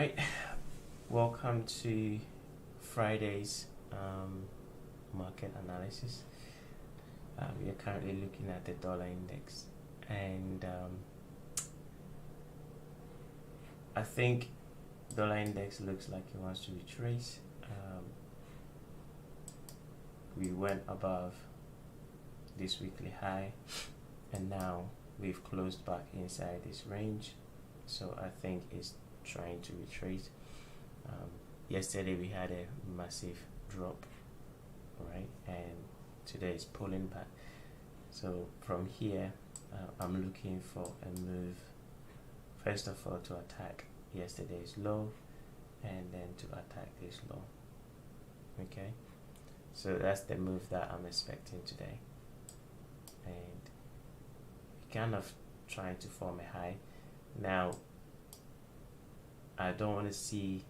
right, welcome to Friday's market analysis. We are currently looking at the dollar index, and I think dollar index looks like it wants to retrace. We went above this weekly high, and now we've closed back inside this range, so I think it's trying to retrace. Yesterday we had a massive drop, right, and today is pulling back. So from here I'm looking for a move, first of all, to attack yesterday's low, and then to attack this low. Okay, so that's the move that I'm expecting today, and kind of trying to form a high. Now I don't want to see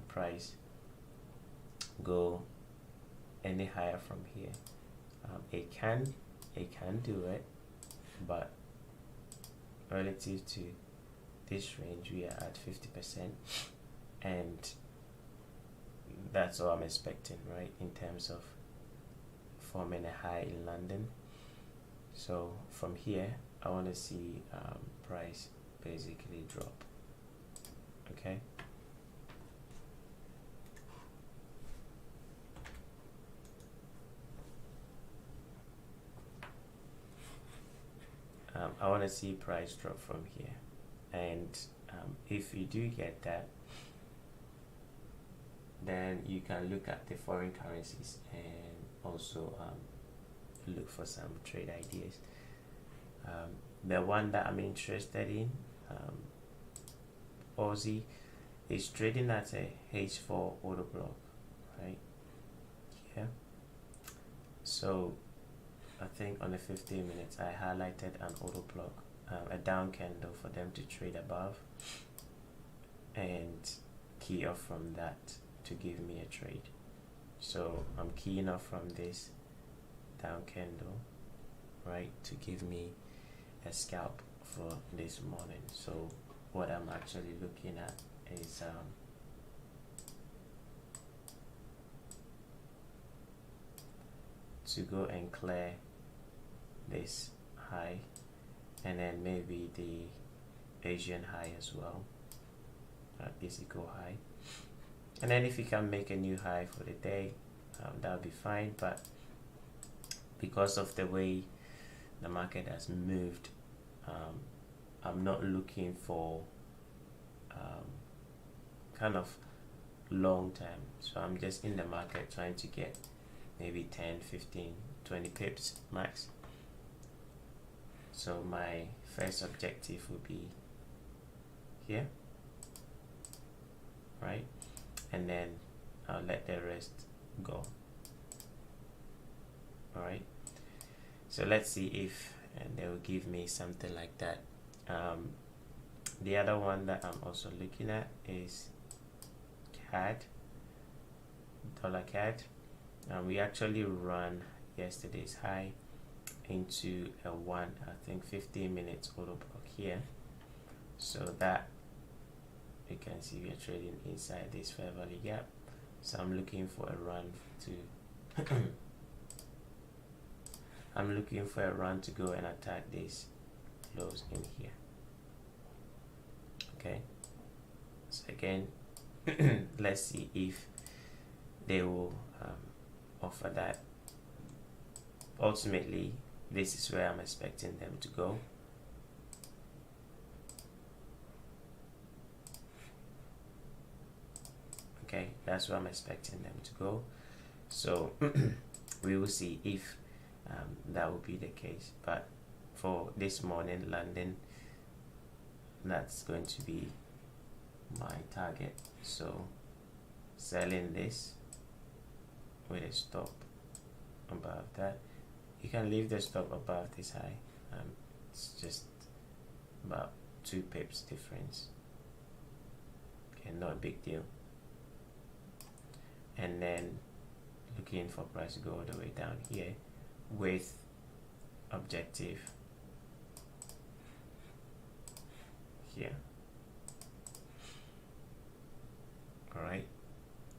price go any higher from here. It can do it, but relative to this range we are at 50%, and that's all I'm expecting, right, in terms of forming a high in London. So from here I want to see price basically drop. Okay, I want to see price drop from here, and if you do get that, then you can look at the foreign currencies and also look for some trade ideas. The one that I'm interested in, Aussie, is trading at a H4 order block, right here. So I think on the 15 minutes I highlighted an order block, a down candle for them to trade above and key off from that to give me a trade. So I'm keying off from this down candle, right, to give me a scalp for this morning. So what I'm actually looking at is to go and clear this high, and then maybe the Asian high as well, this equal high, and then if you can make a new high for the day, that'll be fine. But because of the way the market has moved, I'm not looking for kind of long term, so I'm just in the market trying to get maybe 10, 15, 20 pips max. So my first objective would be here, right, and then I'll let the rest go. All right, so let's see if they will give me something like that. The other one that I'm also looking at is CAD, dollar CAD. We actually run yesterday's high into a 15 minutes order block here, so that you can see we are trading inside this fair value gap. So I'm looking for a run to I'm looking for a run to go and attack these lows in here. Okay, so again let's see if they will offer that. Ultimately, this is where I'm expecting them to go. Okay, that's where I'm expecting them to go. So we will see if that will be the case. But for this morning, London, that's going to be my target. So selling this with a stop above that. You can leave the stop above this high. It's just about 2 pips difference. Okay, not a big deal. And then looking for price to go all the way down here with objective here. All right,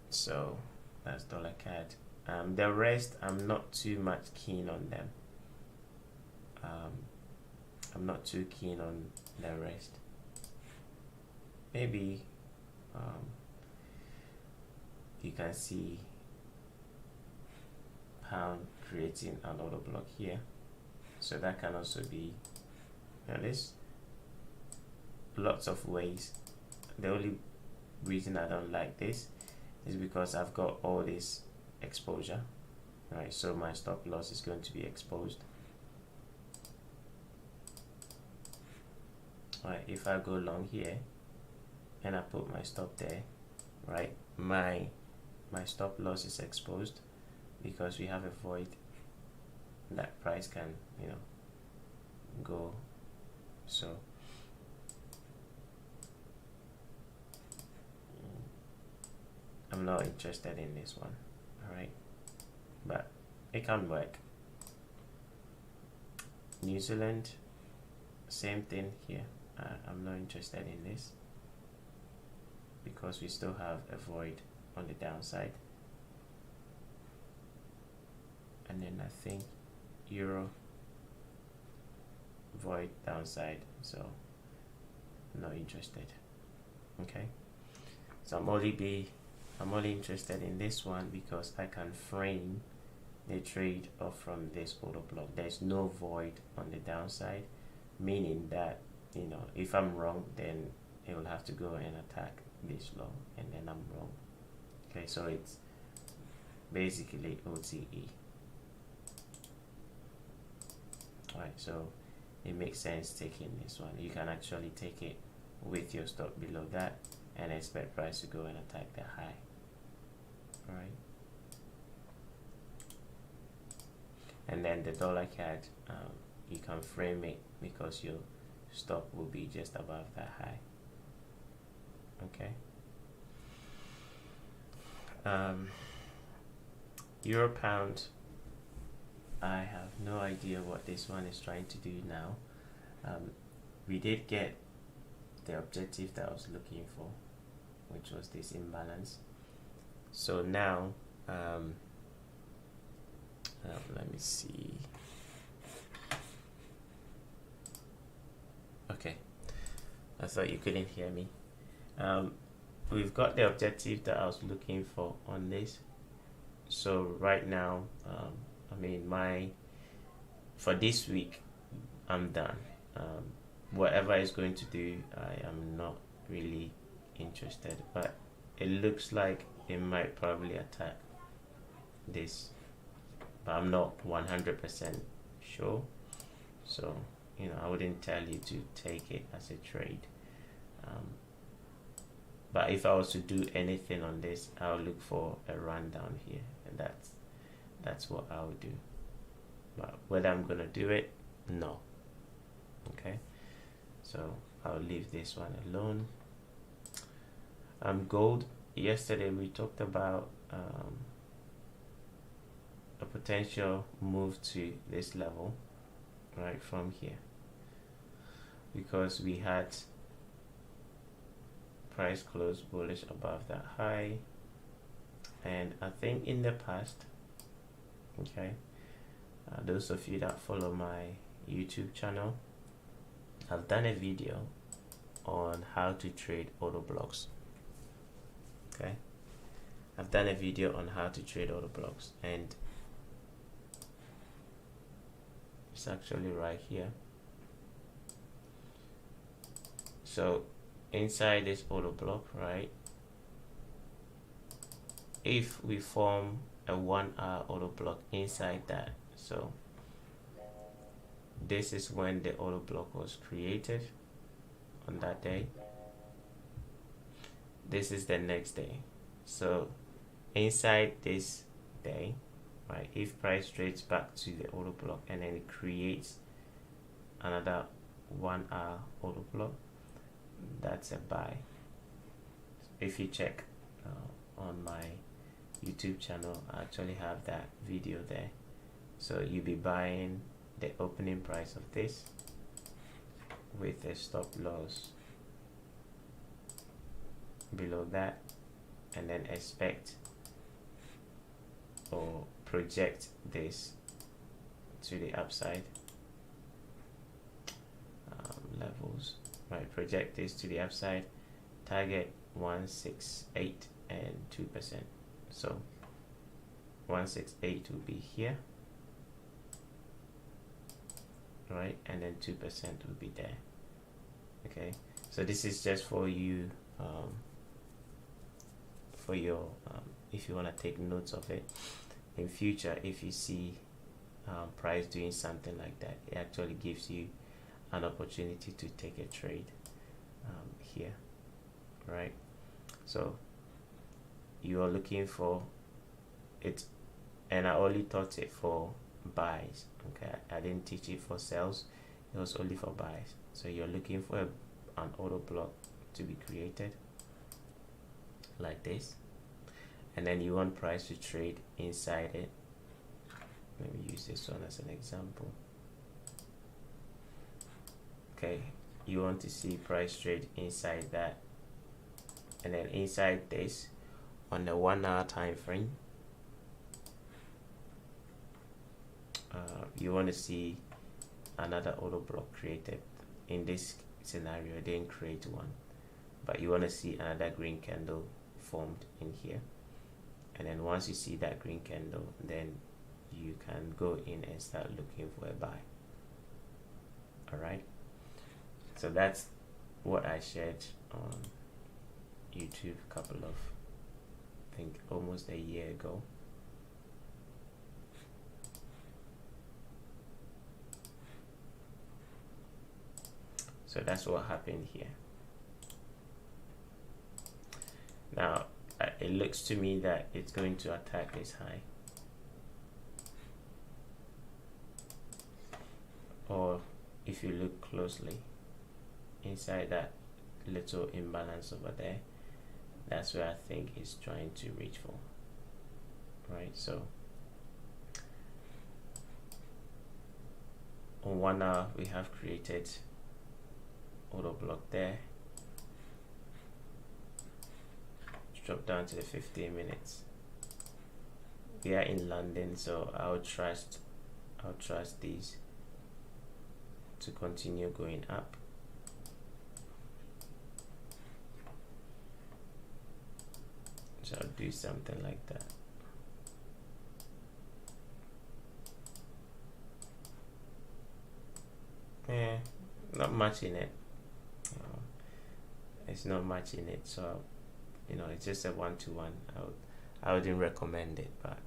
so that's dollar CAD. The rest, I'm not too much keen on them. I'm not too keen on the rest. Maybe you can see pound creating an order block here, so that can also be, there's lots of ways. The only reason I don't like this is because I've got all this exposure, right? So my stop loss is going to be exposed. Right, if I go long here and I put my stop there, right, my stop loss is exposed because we have a void that price can, you know, go. So I'm not interested in this one. All right, but it can work. New Zealand, same thing here. I'm not interested in this because we still have a void on the downside. And then I think Euro, void downside, so not interested. Okay, so I'm only interested in this one because I can frame the trade off from this order block. There's no void on the downside, meaning that, you know, if I'm wrong, then it will have to go and attack this low, and then I'm wrong. Okay, so it's basically OTE. Alright, so it makes sense taking this one. You can actually take it with your stop below that and expect price to go and attack the high. Alright, and then the dollar CAD, you can frame it because your stop will be just above that high. Okay. Euro pound, I have no idea what this one is trying to do now. We did get the objective that I was looking for, which was this imbalance. So now let me see. Okay, I thought you couldn't hear me. We've got the objective that I was looking for on this. So right now, I mean, for this week, I'm done. Whatever it's going to do, I am not really interested, but it looks like it might probably attack this, but I'm not 100% sure. So, you know, I wouldn't tell you to take it as a trade. But if I was to do anything on this, I'll look for a run down here, and that's what I would do. But whether I'm gonna do it, no. Okay, so I'll leave this one alone. Gold, yesterday we talked about a potential move to this level, right from here, because we had price close bullish above that high, and I think in the past, okay, those of you that follow my YouTube channel, I've done a video on how to trade order blocks. Okay, I've done a video on how to trade order blocks, and it's actually right here. So inside this order block, right, if we form a 1 hour order block inside that, so this is when the order block was created on that day. This is the next day. So inside this day, right, if price trades back to the order block and then it creates another 1 hour order block, that's a buy. If you check on my YouTube channel, I actually have that video there. So you'll be buying the opening price of this with a stop loss below that, and then expect or project this to the upside. Levels, right? Project this to the upside. Target 168 and 2%. So 168 will be here, right? And then 2% will be there. Okay, so this is just for you, for your if you want to take notes of it in future. If you see price doing something like that, it actually gives you an opportunity to take a trade here, right? So you are looking for it, and I only taught it for buys. Okay, I didn't teach it for sales. It was only for buys. So you're looking for an order block to be created like this, and then you want price to trade inside it. Let me use this one as an example. Okay, you want to see price trade inside that, and then inside this on the 1 hour time frame, you want to see another order block created. In this scenario, I didn't create one, but you want to see another green candle formed in here, and then once you see that green candle, then you can go in and start looking for a buy. All right, so that's what I shared on YouTube a couple of, I think almost a year ago. So that's what happened here. Now it looks to me that it's going to attack this high, or if you look closely inside that little imbalance over there, that's where I think it's trying to reach for, right? So on 1 hour we have created order block there. Drop down to the 15 minutes. We are in London, so I'll trust these to continue going up. So I'll do something like that. Not much in it. It's not much in it, so it's just a 1-to-1. I wouldn't recommend it, but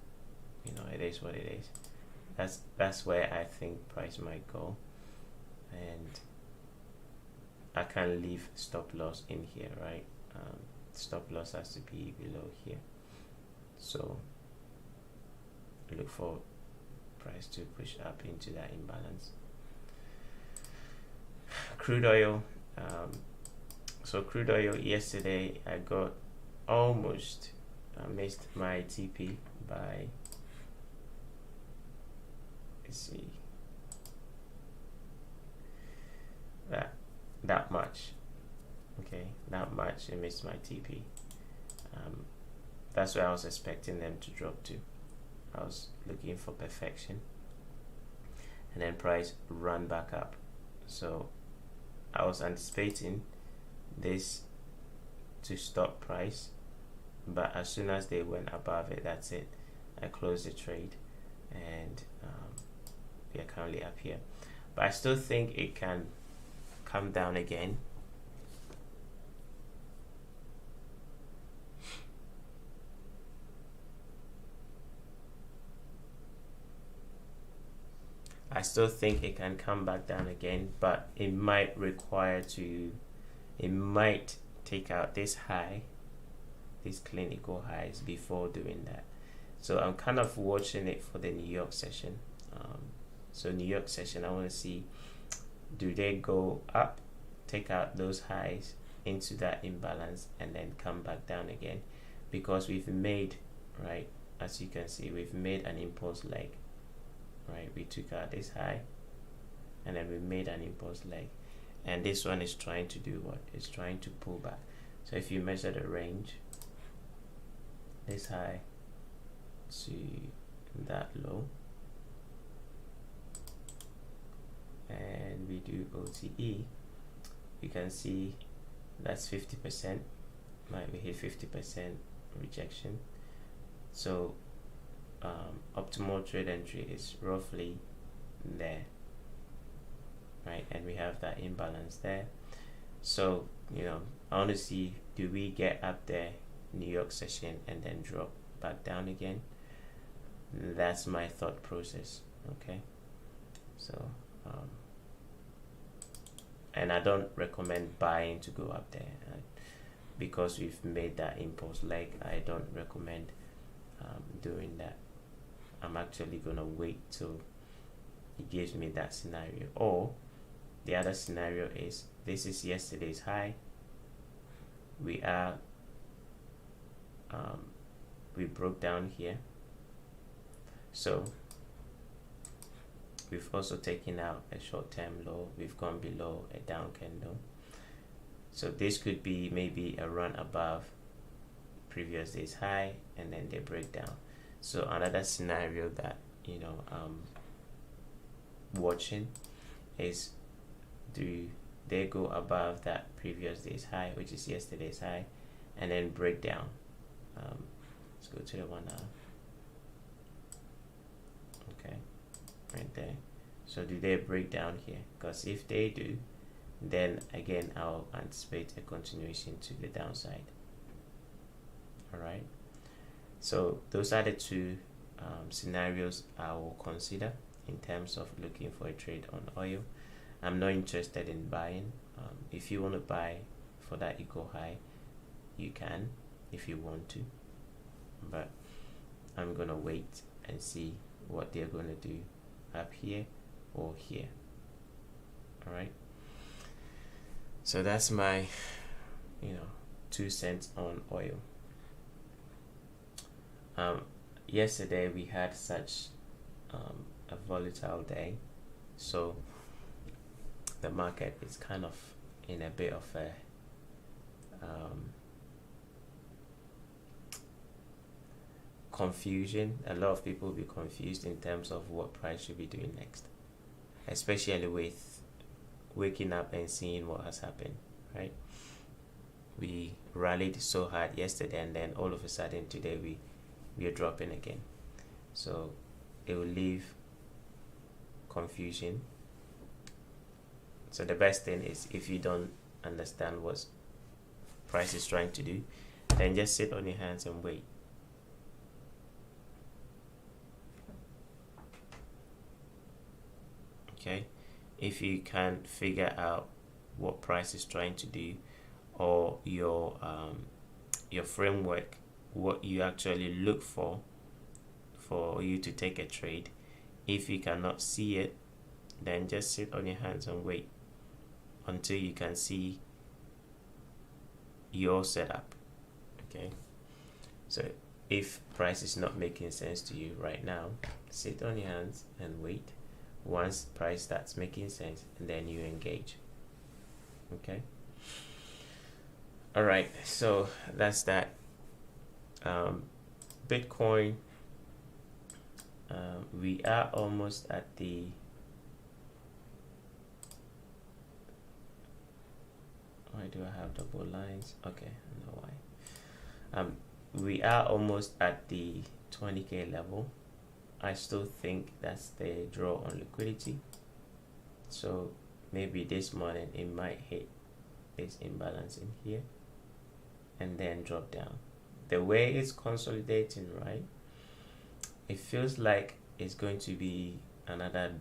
it is what it is. That's where I think price might go, and I can leave stop loss in here, right? Stop loss has to be below here, so look for price to push up into that imbalance. Crude oil. So crude oil yesterday, I got almost missed my TP by, let's see, that much. Okay, that much. I missed my TP. That's where I was expecting them to drop to. I was looking for perfection, and then price run back up. So I was anticipating this to stop price, but as soon as they went above it, that's it. I closed the trade, and we are currently up here, but I still think it can come down again. I still think it can come back down again, but it might take out this high, these clinical highs before doing that. So I'm kind of watching it for the New York session. So New York session, I want to see, do they go up, take out those highs into that imbalance, and then come back down again? Because we've made, right, as you can see, we've made an impulse leg. Right, we took out this high, and then we made an impulse leg, and this one is trying to do what? It's trying to pull back. So if you measure the range, this high to that low, and we do OTE, you can see that's 50%. Might we hit 50% rejection? So optimal trade entry is roughly there, right? And we have that imbalance there. So I want to see, do we get up there New York session and then drop back down again? That's my thought process. Okay, so and I don't recommend buying to go up there, because we've made that impulse leg. I don't recommend doing that. I'm actually gonna wait till it gives me that scenario. Or the other scenario is, this is yesterday's high, we are we broke down here, so we've also taken out a short-term low, we've gone below a down candle, so this could be maybe a run above previous day's high and then they break down. So another scenario that watching is, do they go above that previous day's high, which is yesterday's high, and then break down? Let's go to the 1 hour. Okay, right there. So do they break down here? Because if they do, then again I'll anticipate a continuation to the downside. All right, so those are the two scenarios I will consider in terms of looking for a trade on oil. I'm not interested in buying. If you want to buy for that equal high, you can if you want to, but I'm gonna wait and see what they're gonna do up here or here. All right, so that's my 2 cents on oil. Yesterday we had such a volatile day, so the market is kind of in a bit of a confusion. A lot of people will be confused in terms of what price should be doing next, especially with waking up and seeing what has happened, right? We rallied so hard yesterday, and then all of a sudden today we are dropping again, so it will leave confusion. So the best thing is, if you don't understand what price is trying to do, then just sit on your hands and wait. Okay, if you can't figure out what price is trying to do, or your framework, what you actually look for you to take a trade, if you cannot see it, then just sit on your hands and wait until you can see your setup. Okay, so if price is not making sense to you right now, sit on your hands and wait. Once price starts making sense, and then you engage. Okay, all right, so that's that. Bitcoin, we are almost at the why do I have double lines? Okay, I know why. We are almost at the 20k level. I still think that's the draw on liquidity, so maybe this morning it might hit this imbalance in here and then drop down. The way it's consolidating, right, it feels like it's going to be another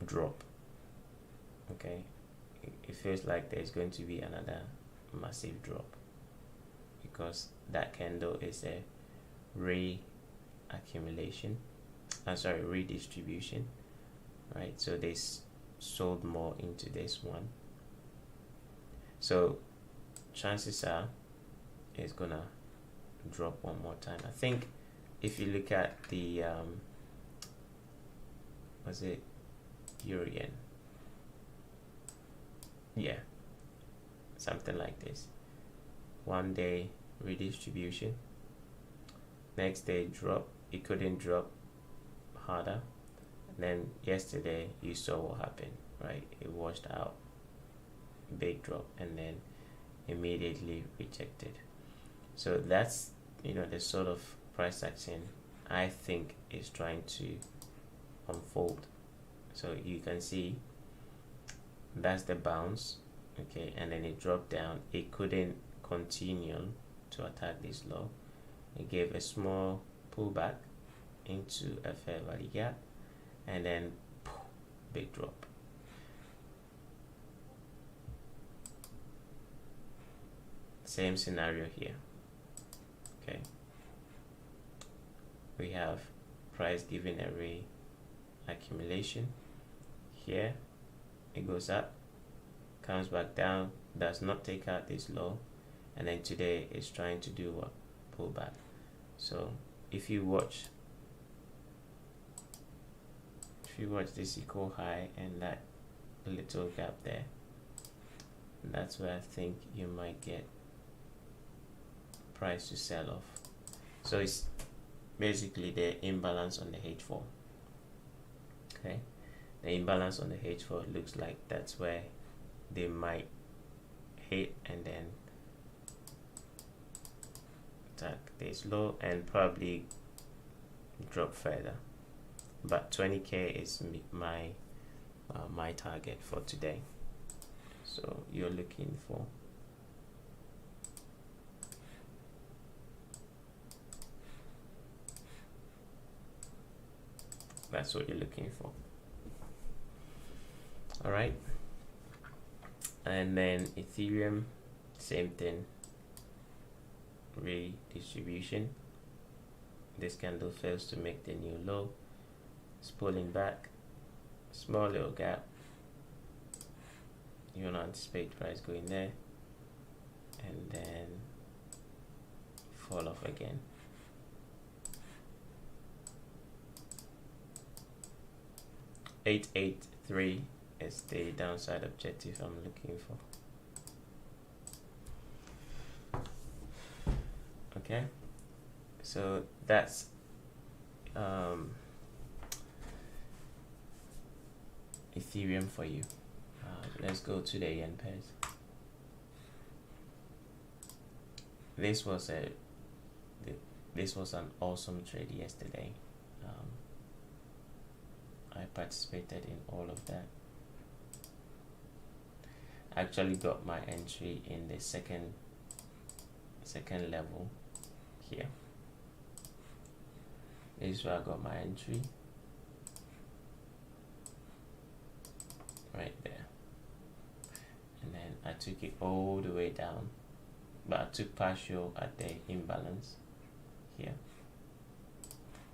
drop. Okay, it feels like there's going to be another massive drop, because that candle is a redistribution, right? So they sold more into this one, so chances are it's gonna drop one more time. I think if you look at the was it euro yen, yeah, something like this, 1 day redistribution, Next day drop, it couldn't drop harder. And then yesterday you saw what happened, right? It washed out, big drop, and then immediately rejected. So that's, the sort of price action I think is trying to unfold. So you can see that's the bounce, okay, and then it dropped down. It couldn't continue to attack this low. It gave a small pullback into a fair value gap, and then big drop. Same scenario here, okay. We have price giving away accumulation. Here it goes up, comes back down, does not take out this low, and then today it's trying to do what? Pull back. So if you watch this equal high and that little gap there, that's where I think you might get price to sell off. So it's basically the imbalance on the H4. Okay, the imbalance on the H4 looks like that's where they might hit and then attack this low and probably drop further. But 20k is my my target for today. So you're looking for that's what you're looking for. All right, and then Ethereum, same thing, redistribution. This candle fails to make the new low, it's pulling back, small little gap. You want to anticipate price going there and then fall off again. $883 is the downside objective I'm looking for. Okay, so that's Ethereum for you. Let's go to the yen pairs. This was an awesome trade yesterday. I participated in all of that. I actually got my entry in the second level here. This is where I got my entry, right there, and then I took it all the way down, but I took partial at the imbalance here.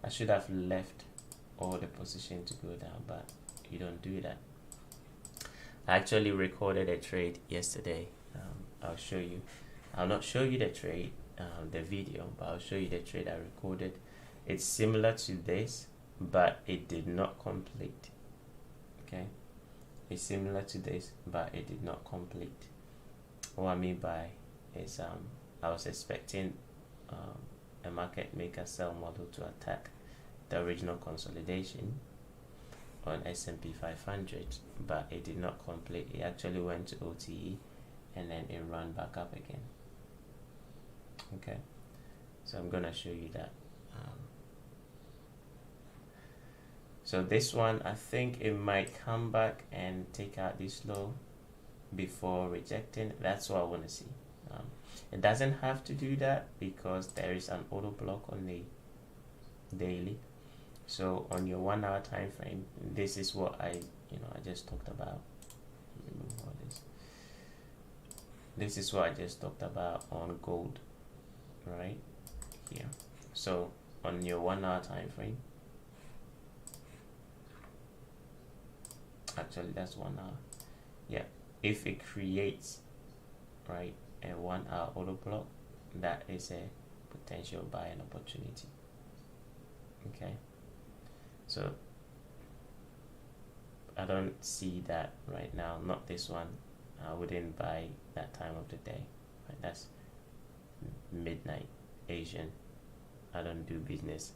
I should have left all the position to go down, but you don't do that. I actually recorded a trade yesterday. I'll show you. I'll not show you the trade, the video, but I'll show you the trade I recorded. It's similar to this, but it did not complete. Okay, it's similar to this, but it did not complete. What I mean by is I was expecting a market maker sell model to attack the original consolidation on S&P 500, but it did not complete. It actually went to OTE and then it ran back up again. Okay, so I'm gonna show you that. So this one, I think it might come back and take out this low before rejecting. That's what I want to see. It doesn't have to do that because there is an auto block on the daily. So on your 1 hour time frame, this is what I just talked about. Remove all this. This is what I just talked about on gold, right here. So on your 1 hour time frame, actually that's 1 hour. Yeah, if it creates right a 1 hour auto block, that is a potential buying opportunity. Okay, so I don't see that right now, not this one. I wouldn't buy that time of the day, right? That's midnight Asian I don't do business.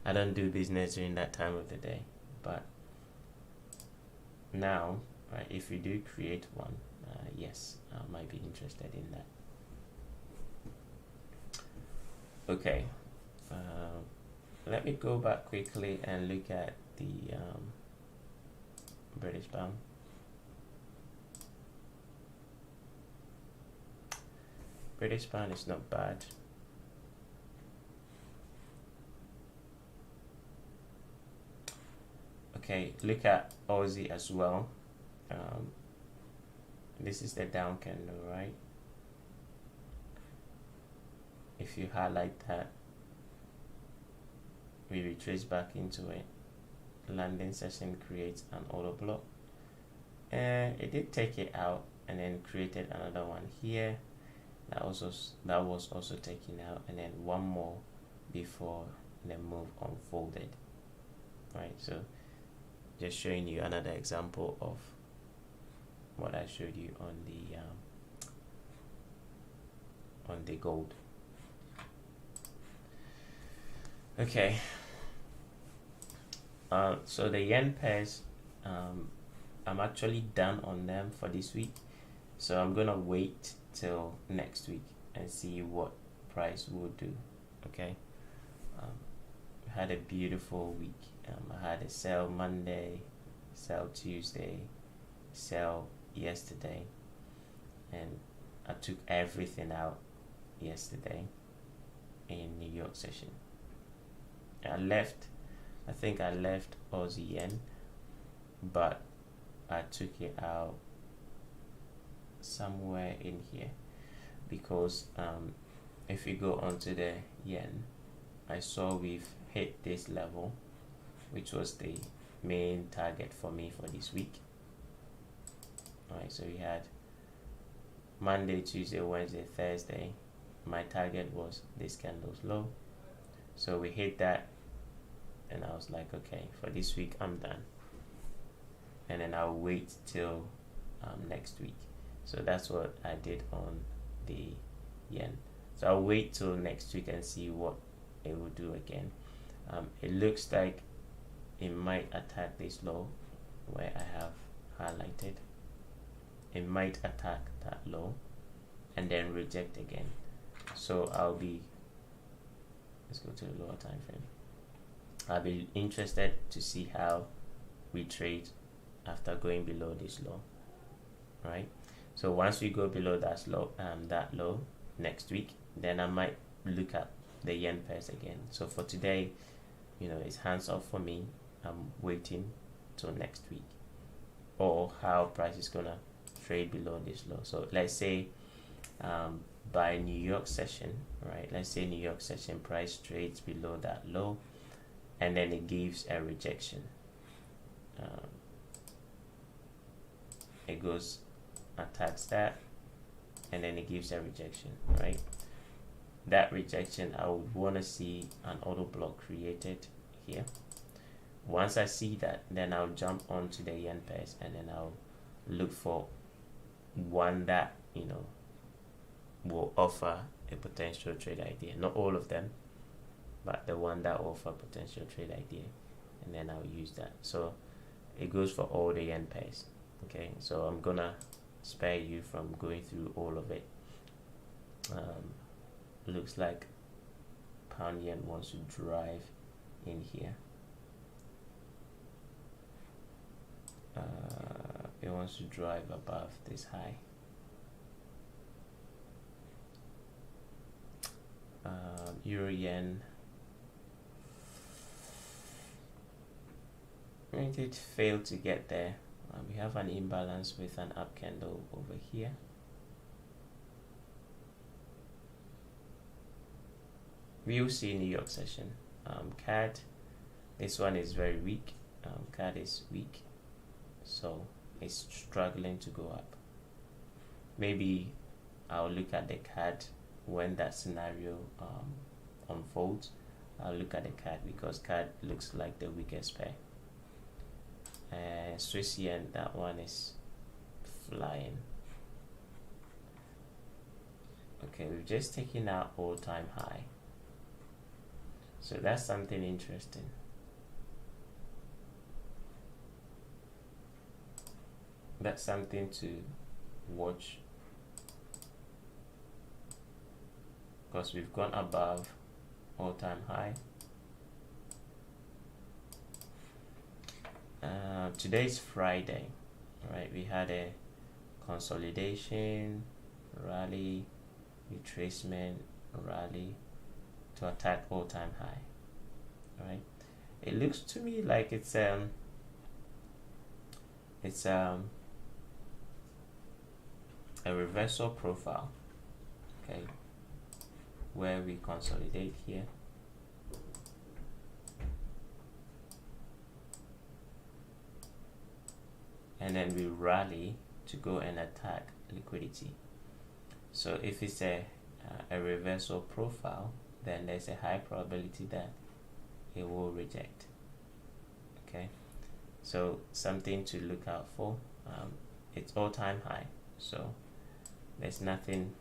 I don't do business during that time of the day. But now, right, if we do create one, yes, I might be interested in that. Okay, let me go back quickly and look at the British pound. British pound is not bad. Okay, look at Aussie as well. This is the down candle, right? If you highlight that, we retrace back into it. Landing session creates an auto block, and it did take it out and then created another one here. That was also taken out, and then one more before the move unfolded. Right, so just showing you another example of what I showed you on the gold. Okay, so the yen pairs, I'm actually done on them for this week, so I'm gonna wait till next week and see what price will do. Okay, we had a beautiful week. I had a sell Monday, sell Tuesday, sell yesterday, and I took everything out yesterday in New York session. I think I left Aussie yen, but I took it out somewhere in here because if we go onto the yen, I saw we've hit this level, which was the main target for me for this week. Alright, so we had Monday, Tuesday, Wednesday, Thursday. My target was this candle's low, so we hit that, and I was like, okay, for this week I'm done, and then I'll wait till next week. So that's what I did on the yen. So I'll wait till next week and see what it will do again. It looks like it might attack this low where I have highlighted. It might attack that low and then reject again. So let's go to the lower time frame. I'll be interested to see how we trade after going below this low, right? So once we go below that low next week, then I might look at the yen pairs again. So for today, it's hands off for me. I'm waiting till next week, or how price is gonna trade below this low. So let's say by New York session, right? Let's say New York session price trades below that low, and then it gives a rejection. It goes, attacks that, and then it gives a rejection, right? That rejection, I would want to see an auto block created here. Once I see that, then I'll jump onto the yen pairs, and then I'll look for one that will offer a potential trade idea. Not all of them, but the one that offer potential trade idea, and then I'll use that. So it goes for all the yen pairs. Okay, so I'm gonna spare you from going through all of it. Looks like pound yen wants to drive in here. It wants to drive above this high. Euro yen, it failed to get there. We have an imbalance with an up candle over here. We'll see New York session. CAD, this one is very weak. CAD is weak, so it's struggling to go up. Maybe I'll look at the CAD when that scenario unfolds. I'll look at the CAD because CAD looks like the weakest pair. Swiss yen, that one is flying. Okay, we've just taken our all-time high. So that's something interesting. That's something to watch, because we've gone above all-time high. Today's Friday, right? We had a consolidation, rally, retracement, rally to attack all-time high, right? It looks to me like it's a reversal profile, okay, where we consolidate here, and then we rally to go and attack liquidity. So if it's a reversal profile, then there's a high probability that it will reject. Okay, so something to look out for. It's all-time high, so there's nothing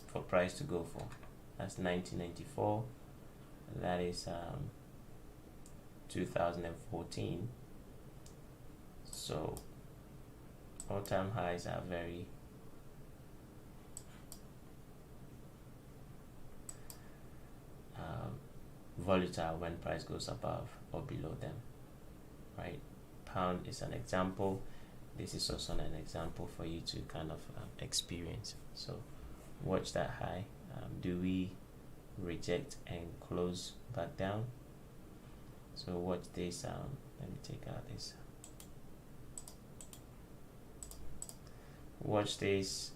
for price to go for. That's 1994. That is 2014. So all-time highs are very volatile when price goes above or below them, right? Pound is an example. This is also an example for you to kind of experience. So watch that high. Do we reject and close back down? So watch this. Let me take out this. Watch this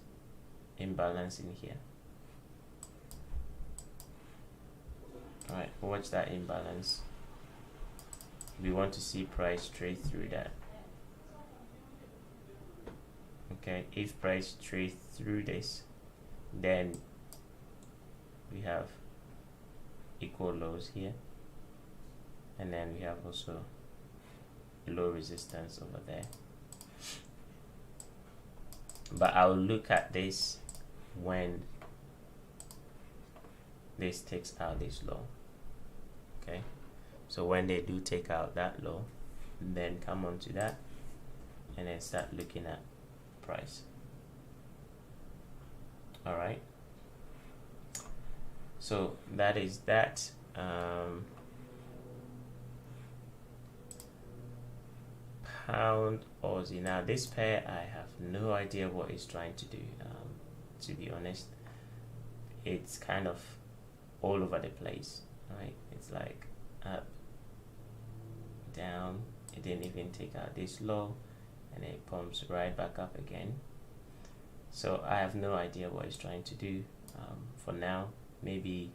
imbalance in here. All right, watch that imbalance. We want to see price trade through that. Okay, if price trades through this, then we have equal lows here, and then we have also low resistance over there. But I'll look at this when this takes out this low. Okay, so when they do take out that low, then come on to that and then start looking at price. All right, so that is that. Pound Aussie. Now this pair, I have no idea what it's trying to do. To be honest, it's kind of all over the place, right? It's like up, down. It didn't even take out this low, and it pumps right back up again. So I have no idea what it's trying to do. For now, maybe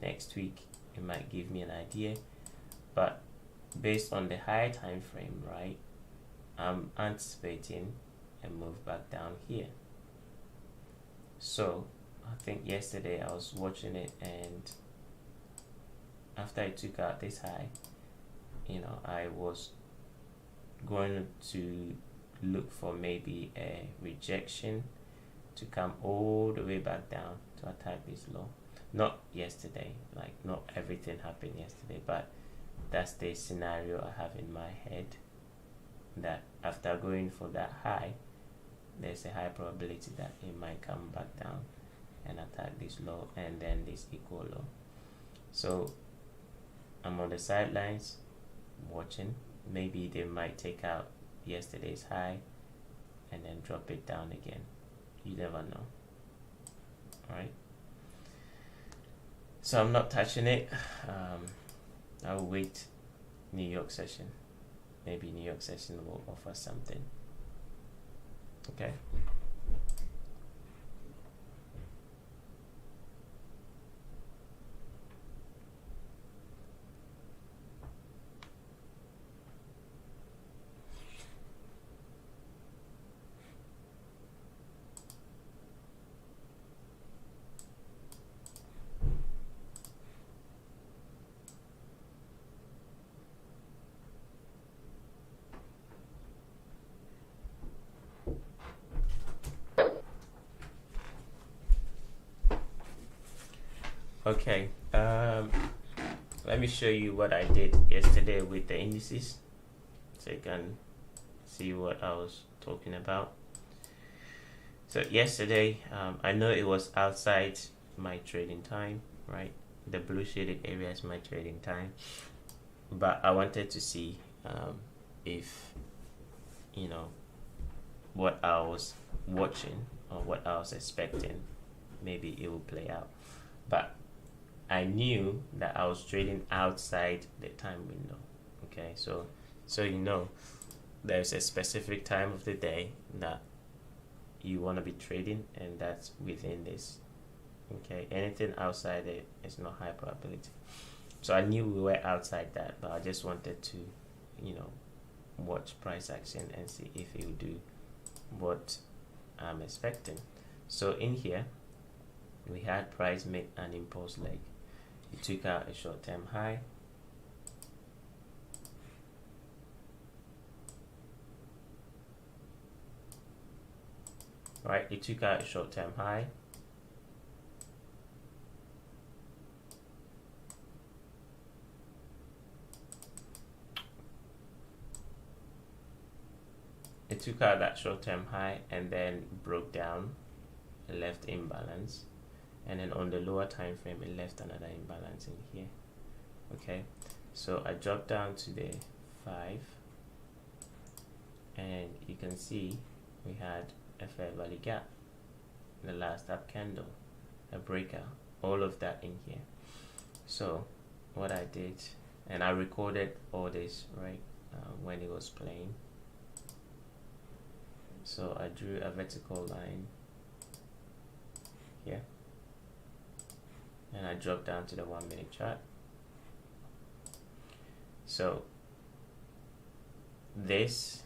next week it might give me an idea, but based on the higher time frame, right, I'm anticipating a move back down here. So I think yesterday I was watching it, and after I took out this high, I was going to look for maybe a rejection to come all the way back down to attack this low. Not yesterday, like not everything happened yesterday, but that's the scenario I have in my head, that after going for that high, there's a high probability that it might come back down and attack this low and then this equal low. So I'm on the sidelines watching. Maybe they might take out yesterday's high and then drop it down again. You never know. All right, so I'm not touching it. I'll wait New York session. Maybe New York session will offer something. Okay. Okay. let me show you what I did yesterday with the indices so you can see what I was talking about. So yesterday, I know it was outside my trading time, right? The blue shaded area is my trading time, but I wanted to see if, you know, what I was watching or what I was expecting, maybe it will play out. But I knew that I was trading outside the time window. Okay, so you know, there's a specific time of the day that you want to be trading, and that's within this. Okay, anything outside it is not high probability. So I knew we were outside that, but I just wanted to, you know, watch price action and see if it will do what I'm expecting. So in here, we had price make an impulse leg. It took out a short-term high. Right, it took out a short-term high. It took out that short-term high and then broke down, left imbalance, and then on the lower time frame it left another imbalance in here. Okay, so I dropped down to the 5, and you can see we had a fair value gap, the last up candle, a breakout, all of that in here. So what I did, and I recorded all this right when it was playing. So I drew a vertical line here, and I dropped down to the 1 minute chart. So this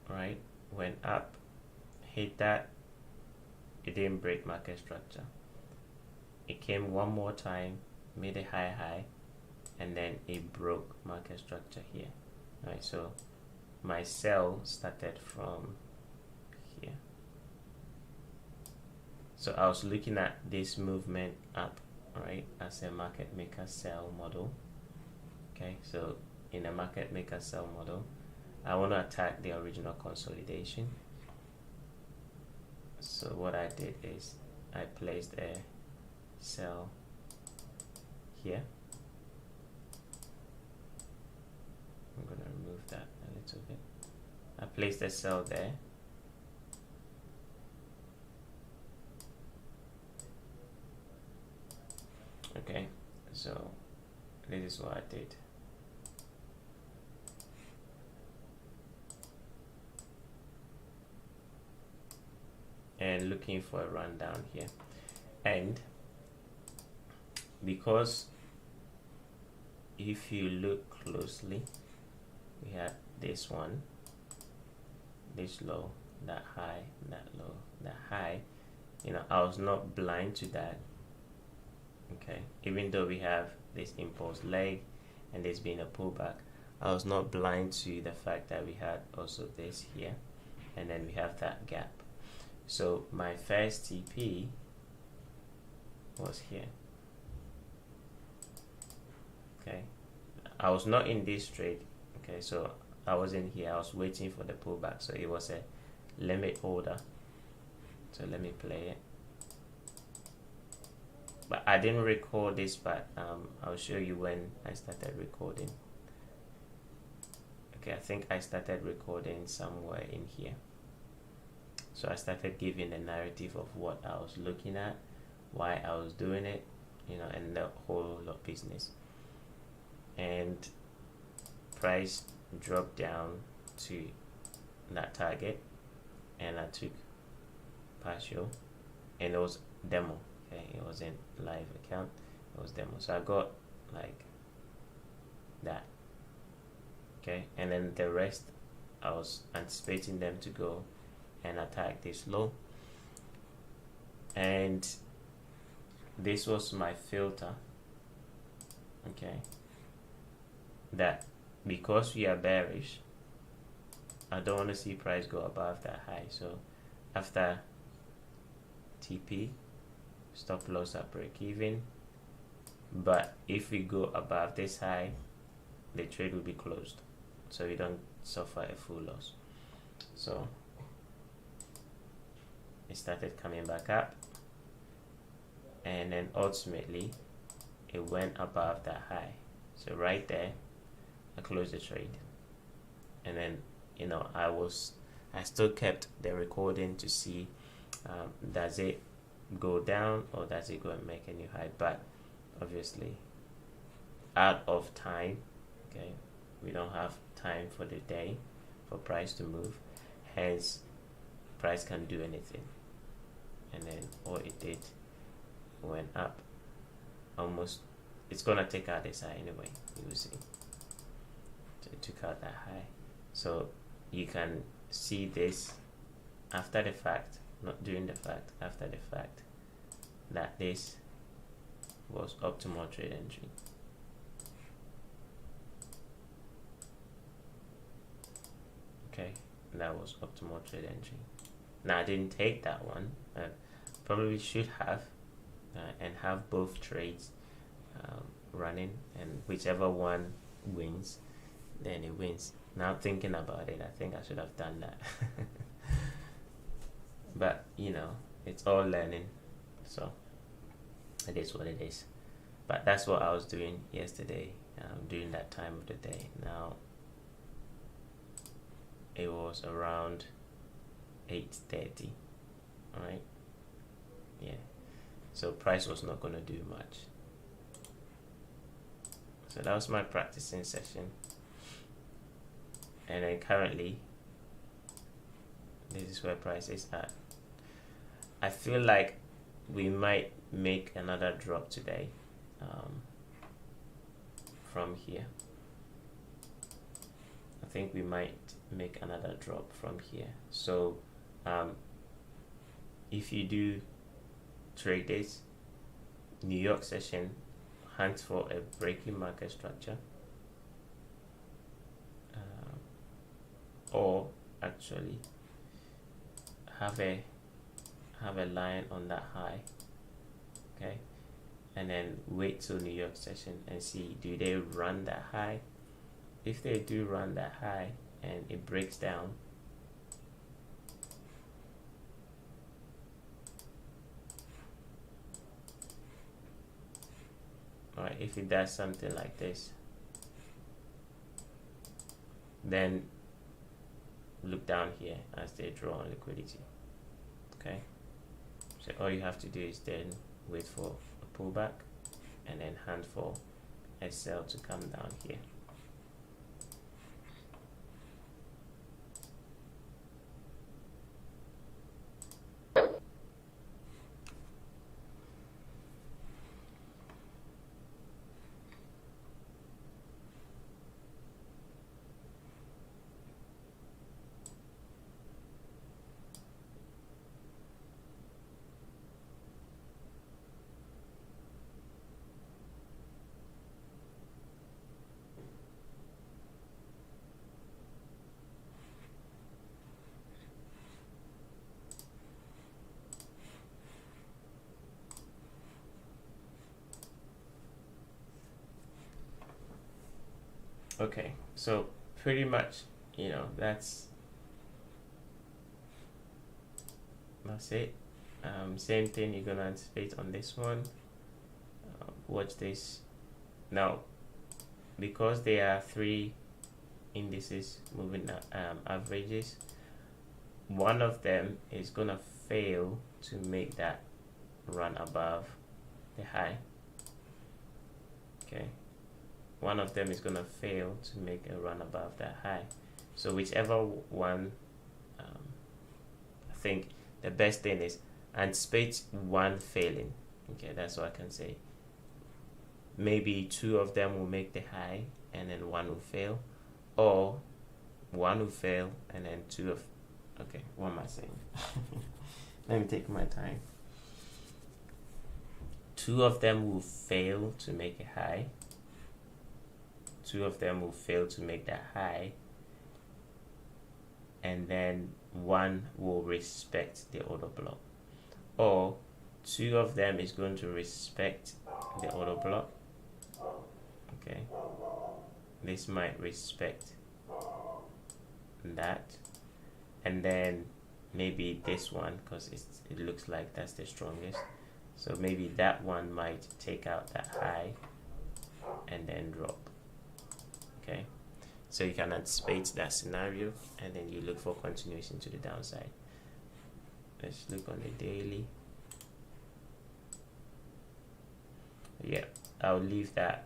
right went up, hit that, it didn't break market structure. It came one more time, made a high, and then it broke market structure here. Right, so my sell started from here. So I was looking at this movement up, right, as a market maker sell model. Okay, so in a market maker sell model, I want to attack the original consolidation. So what I did is I placed a sell here. I'm going to remove that a little bit. I placed a sell there. Okay, so this is what I did. And looking for a rundown here. And because if you look closely, we had this one, this low, that high, that low, that high. You know, I was not blind to that. Okay, even though we have this impulse leg and there's been a pullback, I was not blind to the fact that we had also this here, and then we have that gap. So my first TP was here. Okay, I was not in this trade. Okay, so I was in here, I was waiting for the pullback, so it was a limit order. So let me play it, but I didn't record this part. I'll show you when I started recording. Okay, I think I started recording somewhere in here. So I started giving the narrative of what I was looking at, why I was doing it, you know, and the whole lot of business. And price dropped down to that target, and I took partial, and it was demo. Okay, it wasn't live account, it was demo. So I got like that. Okay, and then the rest I was anticipating them to go and attack this low, and this was my filter. Okay, that because we are bearish, I don't want to see price go above that high. So after TP, stop loss at break even, but if we go above this high, the trade will be closed, so we don't suffer a full loss. So it started coming back up, and then ultimately it went above that high. So right there I closed the trade, and then I still kept the recording to see does it go down or does it go and make a new high. But obviously out of time, okay, we don't have time for the day for price to move, hence price can do anything. And then all it did went up almost, it's gonna take out this high anyway, you will see. So it took out that high, so you can see this after the fact, not during the fact, after the fact, that this was optimal trade entry. Okay, that was optimal trade entry. Now I didn't take that one, probably should have, and have both trades running, and whichever one wins, then it wins. Now thinking about it, I think I should have done that. But you know, it's all learning, so it is what it is. But that's what I was doing yesterday, during that time of the day. Now it was around 8:30. All right, yeah, so price was not going to do much. So that was my practicing session, and then currently this is where price is at. I feel like we might make another drop today from here. I think we might make another drop from here. So if you do trade this New York session, hunt for a breaking market structure, or actually have a line on that high, okay, and then wait till New York session and see, do they run that high? If they do run that high and it breaks down, all right, if it does something like this, then look down here as they draw on liquidity. Okay, so all you have to do is then wait for a pullback and then hunt for a sell to come down here. Okay, so pretty much, you know, that's it. Same thing you're gonna anticipate on this one. Watch this. Now, because there are three indices moving averages, one of them is gonna fail to make that run above the high. Okay, one of them is gonna fail to make a run above that high. So whichever one, I think the best thing is anticipate one failing. Okay, that's what I can say. Maybe two of them will make the high and then one will fail, or one will fail and then two of, okay, what am I saying? Let me take my time. Two of them will fail to make a high, two of them will fail to make that high, and then one will respect the order block, or two of them is going to respect the order block Okay, this might respect that, and then maybe this one, because it looks like that's the strongest, so maybe that one might take out that high and then drop. Okay, so you can anticipate that scenario, and then you look for continuation to the downside. Let's look on the daily. Yeah, I'll leave that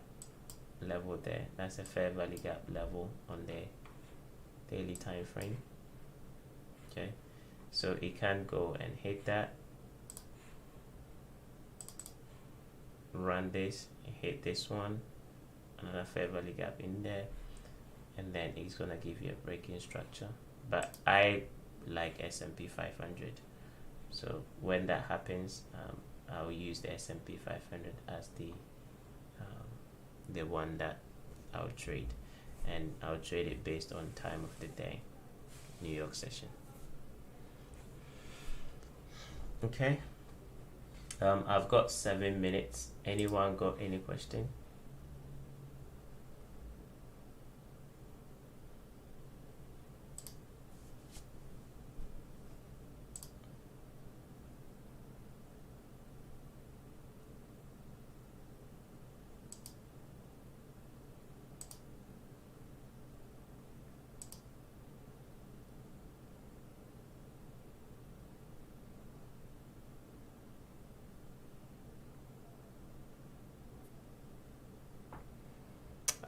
level there. That's a fair value gap level on the daily time frame. Okay, so it can go and hit that, run this, hit this one, another fair value gap in there, and then it's gonna give you a breaking structure. But I like S&P 500, so when that happens, I'll use the S&P 500 as the one that I'll trade, and I'll trade it based on time of the day, New York session. Okay, I've got 7 minutes. Anyone got any question?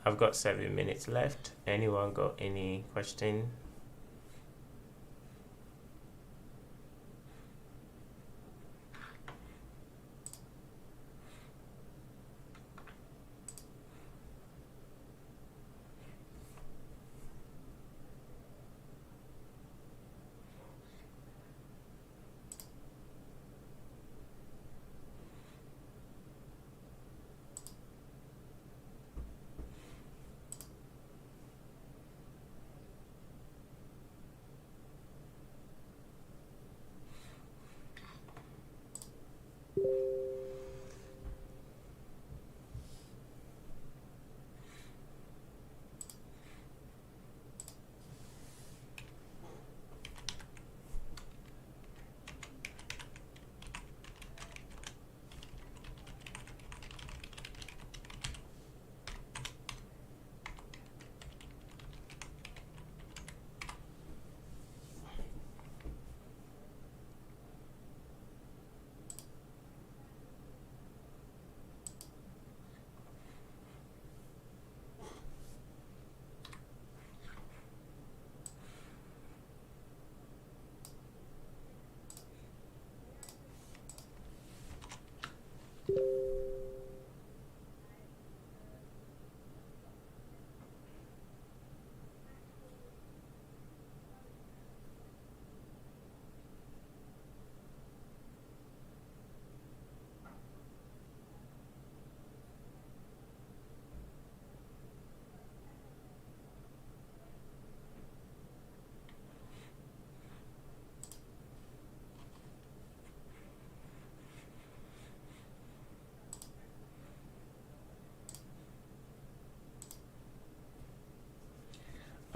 I've got 7 minutes left. Anyone got any question?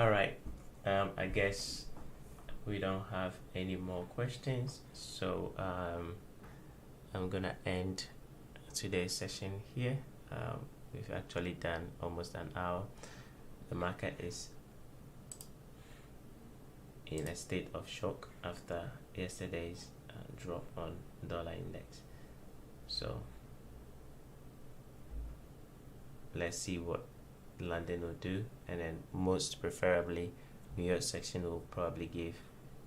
All right, I guess we don't have any more questions, so I'm gonna end today's session here. We've actually done almost an hour. The market is in a state of shock after yesterday's drop on dollar index, so let's see what London will do, and then most preferably New York section will probably give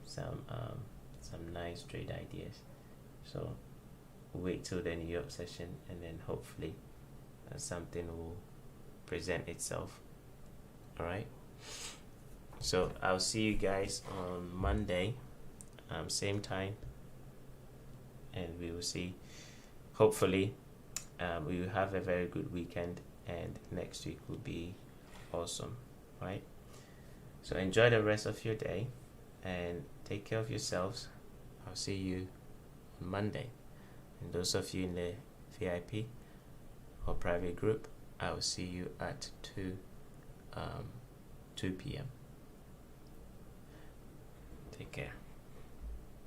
some nice trade ideas. So wait till the New York session, and then hopefully something will present itself. All right, so I'll see you guys on Monday, same time, and we will see. Hopefully we will have a very good weekend, and next week will be awesome, right? So enjoy the rest of your day and take care of yourselves. I'll see you on Monday. And those of you in the VIP or private group, I will see you at 2 p.m. Take care.